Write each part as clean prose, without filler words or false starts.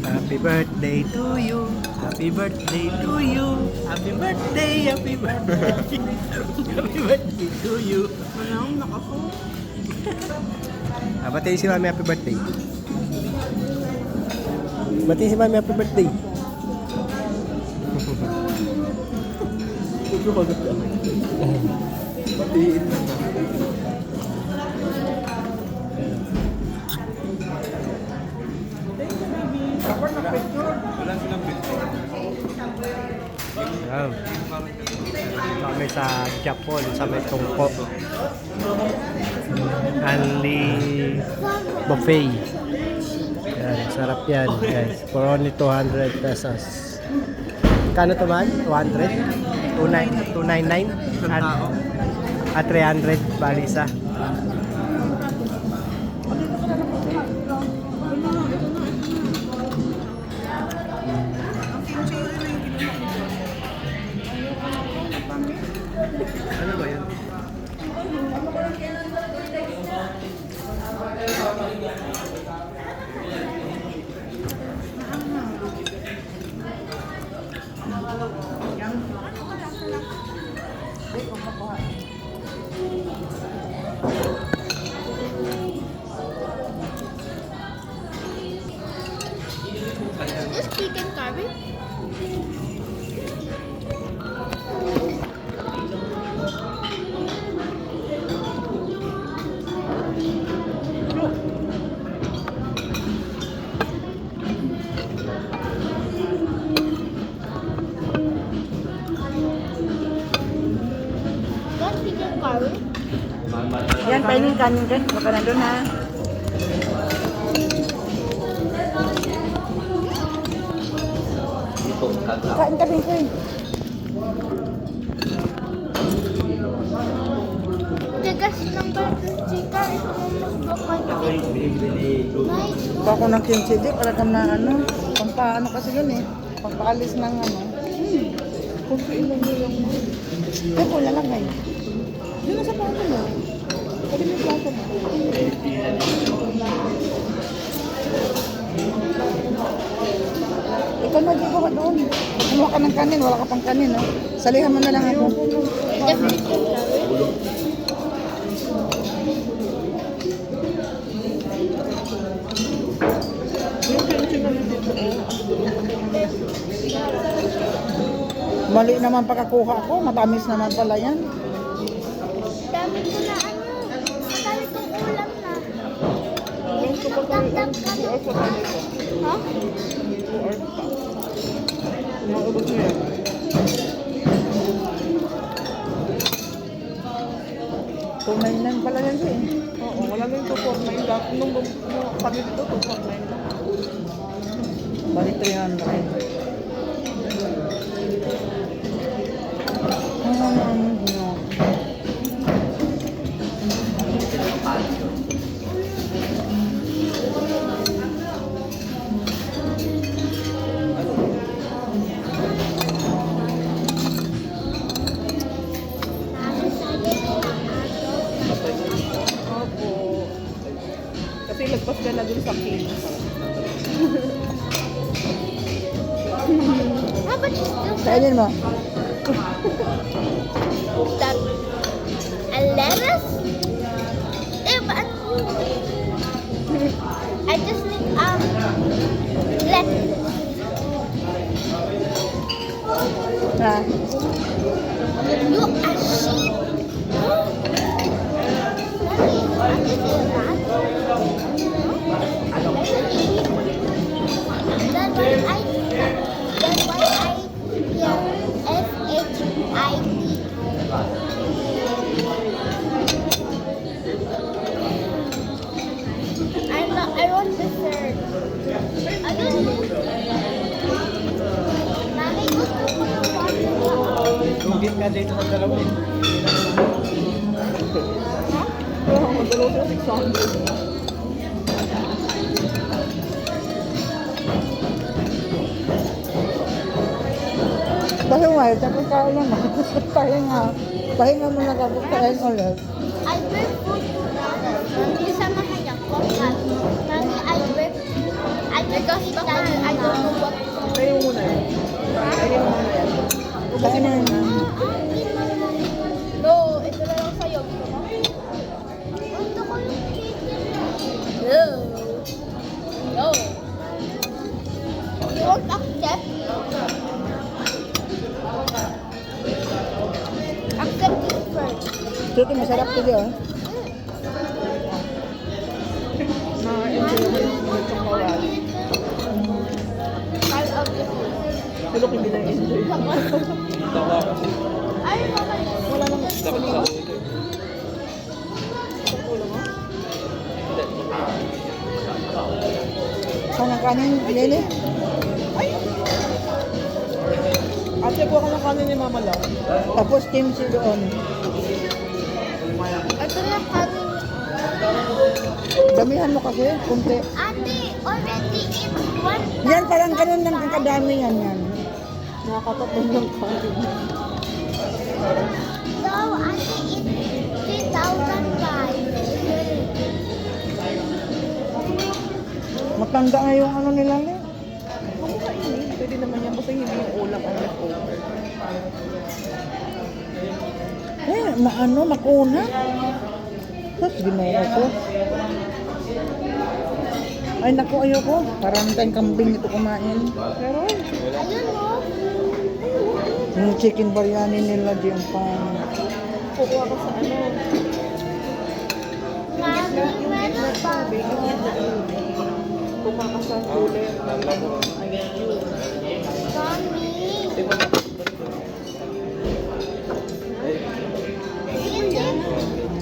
Happy birthday to you. Happy birthday to you. Happy birthday, happy birthday. Happy birthday to you. Manang nakako. Batiin si Mami happy birthday. Batiin si Mami happy birthday. Batiin na. Wala silang picture. Yan. Kami sa Japon, sa may tungko. Only buffet. Yan, sarap yan guys. For only 200 pesos. Kano to man? 200? 299? Isang tao. At 300 bali isa. Ano ba yan? Is this chicken curry? That's chicken curry? Yan, painin kanin dyan. Baka nandun ha. Kain ka, Pinky. Tigas ng burger chicken. Ito mo mas Nice. Kuha ko ng kimchi dip. Alam na ano. Pampaano kasi yun eh. Pampaalis ng ano. Kung ilan mo lang mo. Eh, wala lang ngayon. Yun na sa plato mo. Pwede mo yung plato mo. Ikaw na, di ko ka doon. Kumuha ka ng kanin. Wala ka pang kanin, no? Salihan mo na lang ako. That's chicken curry. Mali naman pagkakuha ko. Matamis naman pala yan. Dami ko na ano. Dami kong ulam na. Nagdagdag ka. Ha? Maubos mo yan. Tumainan pala yan siya eh. Oo, wala na yung 249 lang. Nung kami dito, 249 lang. Balik 300. Opo. Kasi lagpas ka na dun sa cake. How about you still Kainin mo. that? A lettuce? Eh, but I just need lettuce. Ha? You a sheep? That's why I hear S-H-I-T. I want dessert. I don't know. Nanay, gusto ko ng water. Lugin ka dito sa dalawa eh. Oo, madalaw siya 600. Pahinga, tapos kain naman. Pahinga. Pahinga mo na tapos kain ulit. I bring food to Nani. Nani, samahan niya ko. Nani, I bring Because I don't know what. Tayo mo muna yan. Tayo mo muna yan. Kaya na yun. No, ito na lang sa'yo. Gusto mo? Gusto ko yung chicken. No. No. You won't accept? Accept it first. Ito masarap to di, oh. Na-enjoy mo yung chocolate. I'll of the food. Tulok hindi na-enjoy. Ay, mama. Wala nang kanina. Ulo mo? Saan ang kanin, Lili? Ate, kuha ka ng kanin ni Mama lang. Tapos kimchi doon. Ito na kami. Damihan mo kasi, kunti. Ate, already eat one. Yan, parang ganun lang ang kadami yan. Nakakatapon ng kanin. No, ate, eat 3,005. Matanda na yung ano nila, Lili. Huwag mo kainin. Pwede naman yan. Basta hindi yung ulam ang leftover. Makuna. Tapos ginawa ko. Ay, naku, ayoko. Parang tayong kambing ito kumain. Pero, Ayun mo. Yung chicken biryani nila, diyan pang... kukuha ka sa ano. Mami, meron pa. Kukuha ka sa cooler. Ice cube. Mami. Hindi.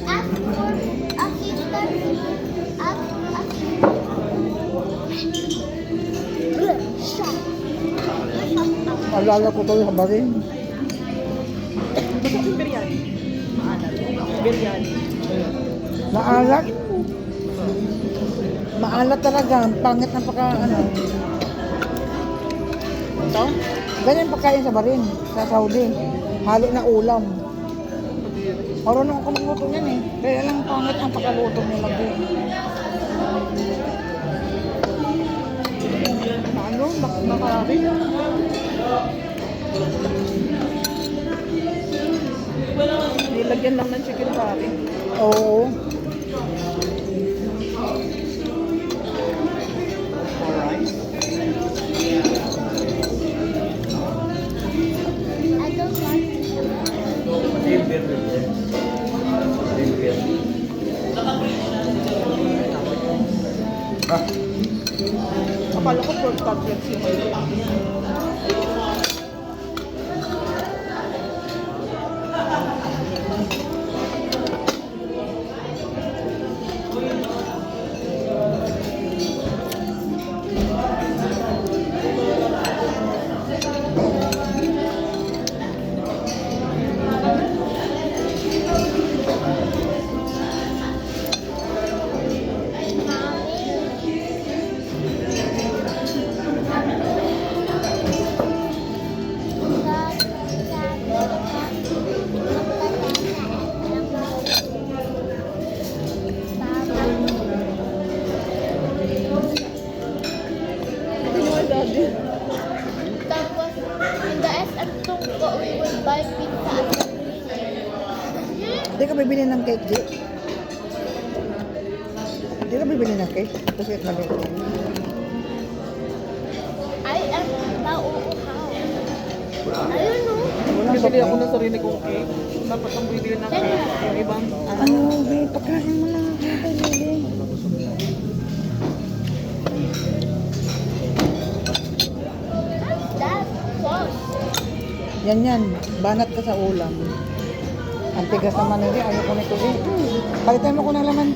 Ask for assistance. Ask Shut. Alala ko tuloy sa barin. Basta yung biryani. Maalat. Biryani. Maalat. Maalat talaga. Ang pangit na pagka, ano. Ito? Ganyan pagkain sa barin. Sa Saudi. Halo na ulam. Marunong ako magluto yan eh. Kaya lang pangit ang pagkaluto nila din. Ano? Nakarami? Nilagyan lang ng chicken curry. Oo. Alright. I don't want Akala ko pork cutlets yung daddy. Tapos, in the SM Tungko, we will buy pizza at the Hindi ka bibili ng cake, Di? Hindi ka bibili ng cake? Kasi mali. I am nauuhaw. Ayun no. Walang Bibili ako supply. ng sarili kong cake. Dapat ang bibili ng yung ibang Ano, Bi? Pagkain mo lang ako kay Lili. What's that? Sauce. Yan. Banat ka sa ulam. Ang tigas naman nila. Ayoko nito eh. Palitan mo ko ng laman.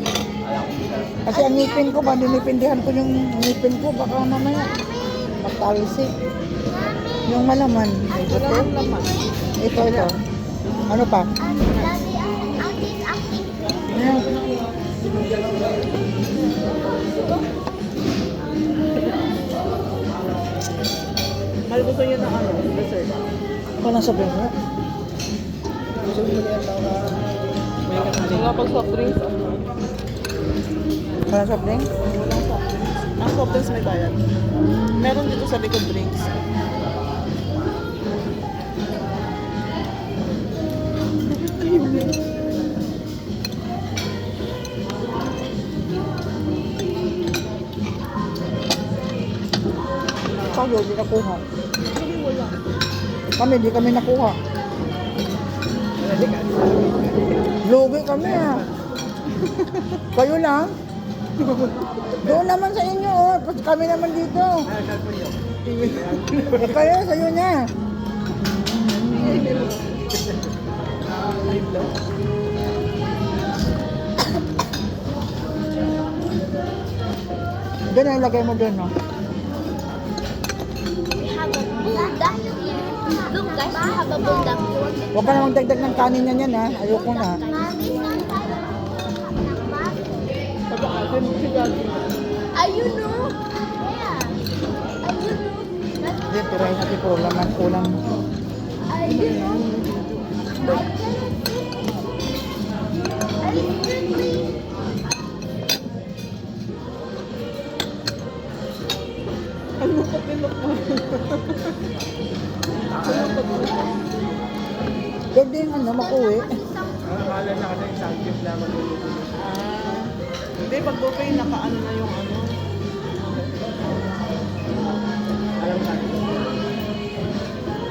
Kasi ang ngipin ko, ba dinipindihan ko yung ngipin ko. Baka mamaya magtalsik. Yung malaman. Ito. wala nang laman. Ito. Ano pa? Daddy, ang is acting. Yan. Mahal gusto niya ng ano, dessert. Walang sabihin mo. Wala pag soft drinks. Walang sabihin? Walang soft drinks. Ang soft drinks may bayad. Meron dito sa likod drinks. Tayo, di nakuha. Sabi wala. Kami, di kami nakuha. Lugi kami ah. Kayo lang? Doon naman sa inyo oh. Pati kami naman dito. Eh kayo, sa'yo na. Doon ang lagay mo doon no? We have a bulldog here. Look guys, we have a bulldog. Huwag ka na magdagdag ng kanin na yan ha. Ayoko na. Pagkakasin mo si Daddy. Ayun no? Yeah. Ayun no? Hindi, tirahin natin po. Laman, ulang. Ayun no? Ang lupot-lupot mo. Pwede yung ano, makuwi. Akala na kasi isang tip lang magluluto. Ah. Hindi, pag buffet, naka-ano na yung ano. Alam ka.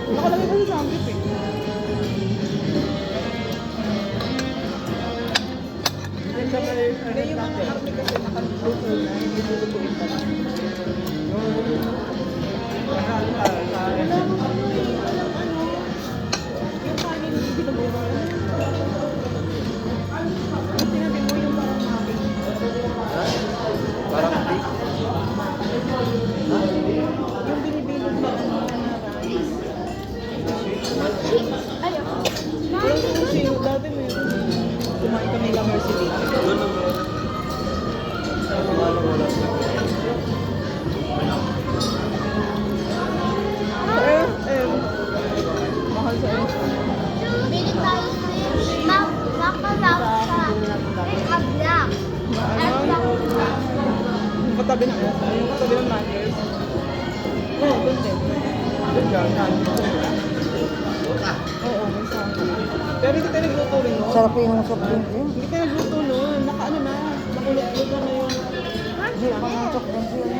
Nakalagay kasi sa ambit eh. Hindi, yung mga karne kasi nakaluto na, hindi lulutuin pa lang. Wala nang ano eh, walang ano. Yung kanin, hindi binubuo. Yung sinabi mo yung parang makin. Parang big. Yung binibilog na ano na rice. Ayun. Walang sushi, dati meron. Kumain kami lang Mercy Lake. Doon ang Mahal sa iyo. Bili tayo sa nakalasa. There's a black. Yung katabi ng yung katabi ng Mangers. Oo, doon din. Oo, may sangka. Pero hindi tayo nagluto rin, no? Sarap yung soft drink yun. Hindi tayo nagluto noon. Naka-ano na. Nakulot-luto na yung... Hindi, mga soft drink yun.